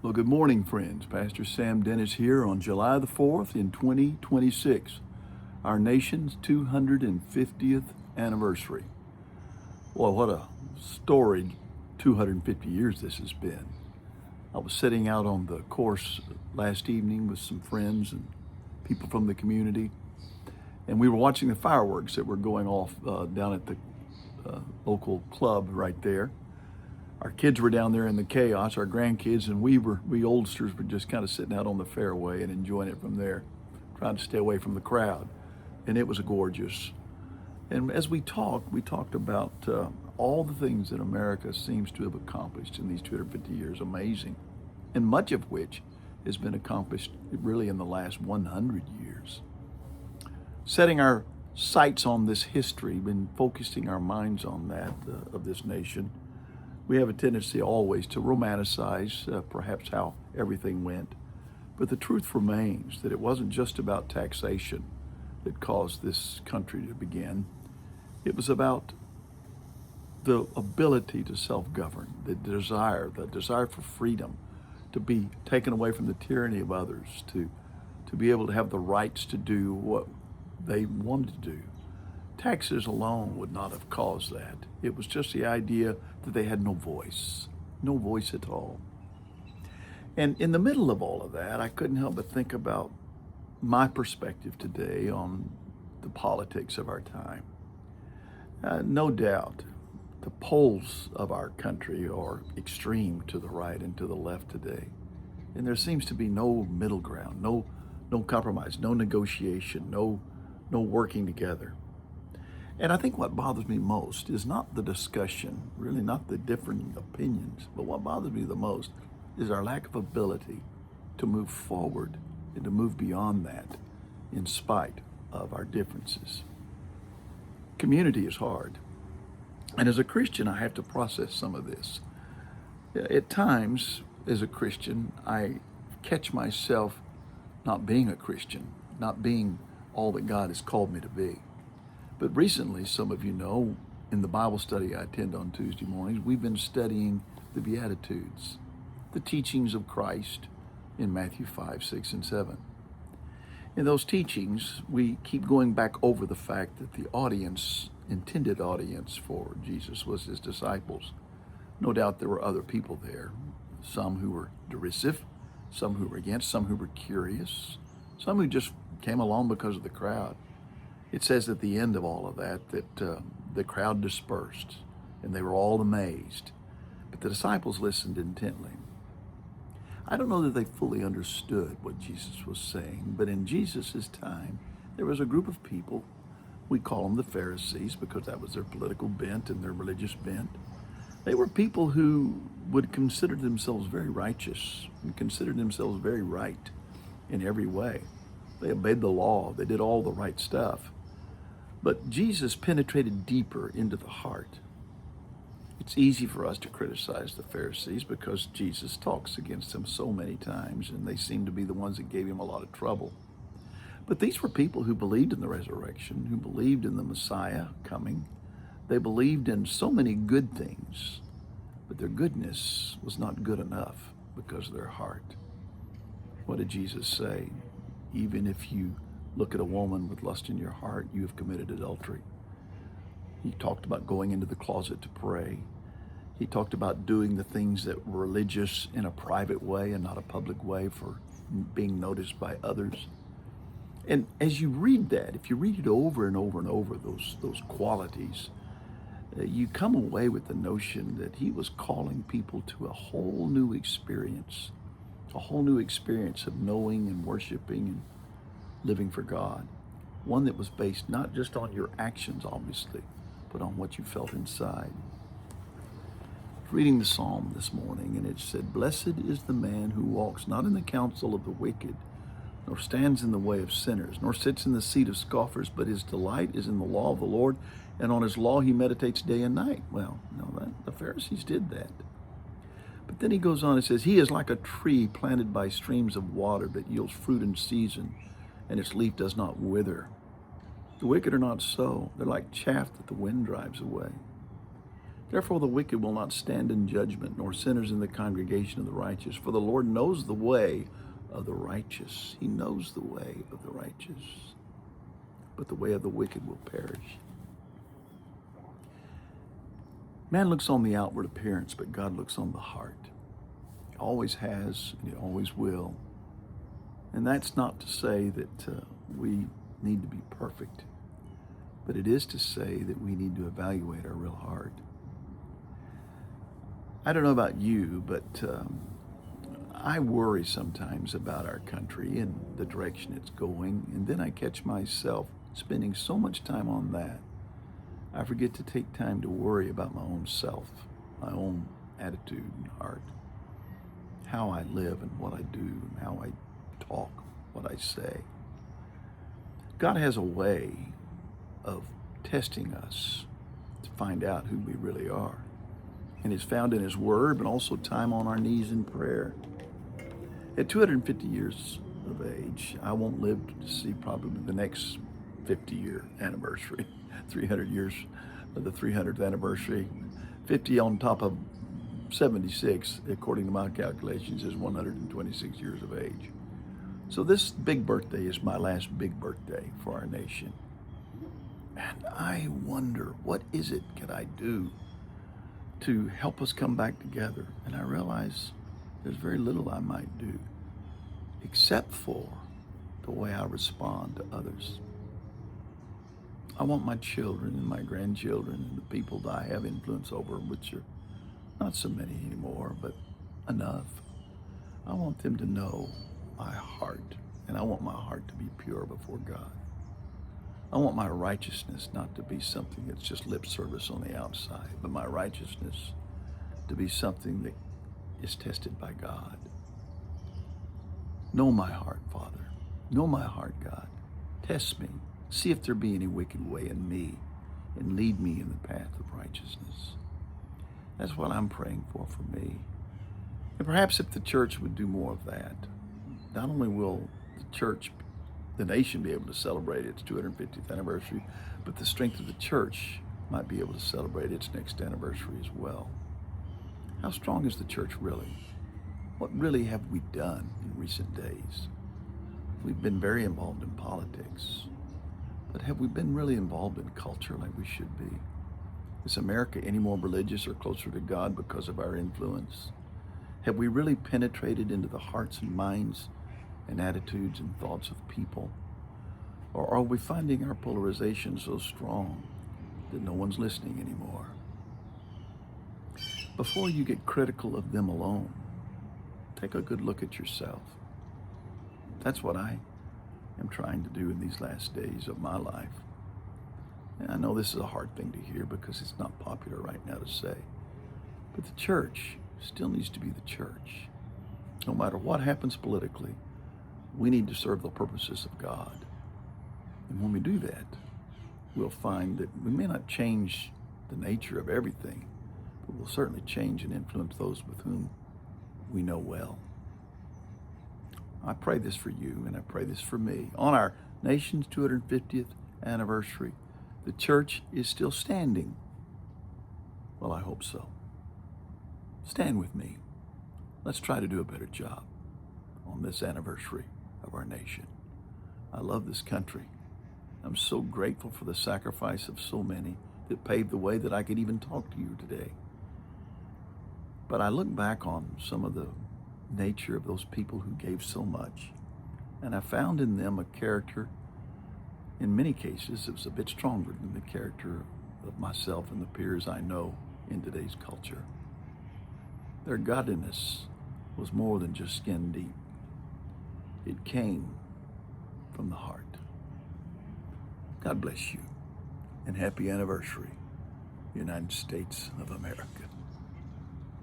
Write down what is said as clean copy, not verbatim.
Well, good morning, friends. Pastor Sam Dennis here on July the 4th in 2026, our nation's 250th anniversary. Well, what a storied 250 years this has been. I was sitting out on the course last evening with some friends and people from the community, and we were watching the fireworks that were going off down at the local club right there. Our kids were down there in the chaos, our grandkids, and we oldsters were just kind of sitting out on the fairway and enjoying it from there, trying to stay away from the crowd. And it was gorgeous. And as we talked about all the things that America seems to have accomplished in these 250 years, amazing, and much of which has been accomplished really in the last 100 years. Setting our sights on this history, been focusing our minds on that of this nation, we have a tendency always to romanticize perhaps how everything went. But the truth remains that it wasn't just about taxation that caused this country to begin. It was about the ability to self-govern, the desire for freedom, to be taken away from the tyranny of others, to be able to have the rights to do what they wanted to do. Taxes alone would not have caused that. It was just the idea that they had no voice at all. And in the middle of all of that, I couldn't help but think about my perspective today on the politics of our time. No doubt, the poles of our country are extreme to the right and to the left today. And there seems to be no middle ground, no compromise, no negotiation, no working together. And I think what bothers me most is not the discussion, really not the different opinions, but what bothers me the most is our lack of ability to move forward and to move beyond that in spite of our differences. Community is hard. And as a Christian, I have to process some of this. At times, as a Christian, I catch myself not being a Christian, not being all that God has called me to be. But recently, some of you know, in the Bible study I attend on Tuesday mornings, we've been studying the Beatitudes, the teachings of Christ in Matthew 5, 6, and 7. In those teachings, we keep going back over the fact that the intended audience for Jesus was his disciples. No doubt there were other people there, some who were derisive, some who were against, some who were curious, some who just came along because of the crowd. It says at the end of all of that the crowd dispersed and they were all amazed, but the disciples listened intently. I don't know that they fully understood what Jesus was saying, but in Jesus' time, there was a group of people, we call them the Pharisees because that was their political bent and their religious bent. They were people who would consider themselves very righteous and considered themselves very right in every way. They obeyed the law. They did all the right stuff. But Jesus penetrated deeper into the heart. It's easy for us to criticize the Pharisees because Jesus talks against them so many times, and they seem to be the ones that gave him a lot of trouble. But these were people who believed in the resurrection, who believed in the Messiah coming. They believed in so many good things, but their goodness was not good enough because of their heart. What did Jesus say? Even if you look at a woman with lust in your heart, you have committed adultery. He talked about going into the closet to pray. He talked about doing the things that were religious in a private way and not a public way for being noticed by others. And as you read that, if you read it over and over and over, those qualities, you come away with the notion that he was calling people to a whole new experience of knowing and worshiping and living for God. One that was based not just on your actions, obviously, but on what you felt inside. Reading the psalm this morning, and it said, "Blessed is the man who walks not in the counsel of the wicked, nor stands in the way of sinners, nor sits in the seat of scoffers, but his delight is in the law of the Lord, and on his law he meditates day and night." Well, the Pharisees did that. But then he goes on and says, "He is like a tree planted by streams of water that yields fruit in season, and its leaf does not wither." The wicked are not so. They're like chaff that the wind drives away. Therefore the wicked will not stand in judgment, nor sinners in the congregation of the righteous. For the Lord knows the way of the righteous. He knows the way of the righteous, but the way of the wicked will perish. Man looks on the outward appearance, but God looks on the heart. He always has, and he always will. And that's not to say that we need to be perfect, but it is to say that we need to evaluate our real heart. I don't know about you, but I worry sometimes about our country and the direction it's going, and then I catch myself spending so much time on that, I forget to take time to worry about my own self, my own attitude and heart, how I live and what I do and how I talk, what I say. God has a way of testing us to find out who we really are. And it's found in his word, but also time on our knees in prayer. At 250 years of age, I won't live to see probably the next 50-year anniversary, 300 years of the 300th anniversary. 50 on top of 76, according to my calculations, is 126 years of age. So this big birthday is my last big birthday for our nation. And I wonder, what is it can I do to help us come back together? And I realize there's very little I might do, except for the way I respond to others. I want my children and my grandchildren and the people that I have influence over, which are not so many anymore, but enough. I want them to know my heart, and I want my heart to be pure before God. I want my righteousness not to be something that's just lip service on the outside, but my righteousness to be something that is tested by God. Know my heart, Father. Know my heart, God. Test me. See if there be any wicked way in me, and lead me in the path of righteousness. That's what I'm praying for me. And perhaps if the church would do more of that, not only will the church, the nation, be able to celebrate its 250th anniversary, but the strength of the church might be able to celebrate its next anniversary as well. How strong is the church really? What really have we done in recent days? We've been very involved in politics, but have we been really involved in culture like we should be? Is America any more religious or closer to God because of our influence? Have we really penetrated into the hearts and minds and attitudes and thoughts of people? Or are we finding our polarization so strong that no one's listening anymore? Before you get critical of them alone, take a good look at yourself. That's what I am trying to do in these last days of my life. And I know this is a hard thing to hear because it's not popular right now to say, but the church still needs to be the church. No matter what happens politically, we need to serve the purposes of God. And when we do that, we'll find that we may not change the nature of everything, but we'll certainly change and influence those with whom we know well. I pray this for you, and I pray this for me. On our nation's 250th anniversary, the church is still standing. Well, I hope so. Stand with me. Let's try to do a better job on this anniversary of our nation. I love this country. I'm so grateful for the sacrifice of so many that paved the way that I could even talk to you today. But I look back on some of the nature of those people who gave so much, and I found in them a character, in many cases, it was a bit stronger than the character of myself and the peers I know in today's culture. Their godliness was more than just skin deep. It came from the heart. God bless you, and happy anniversary, United States of America.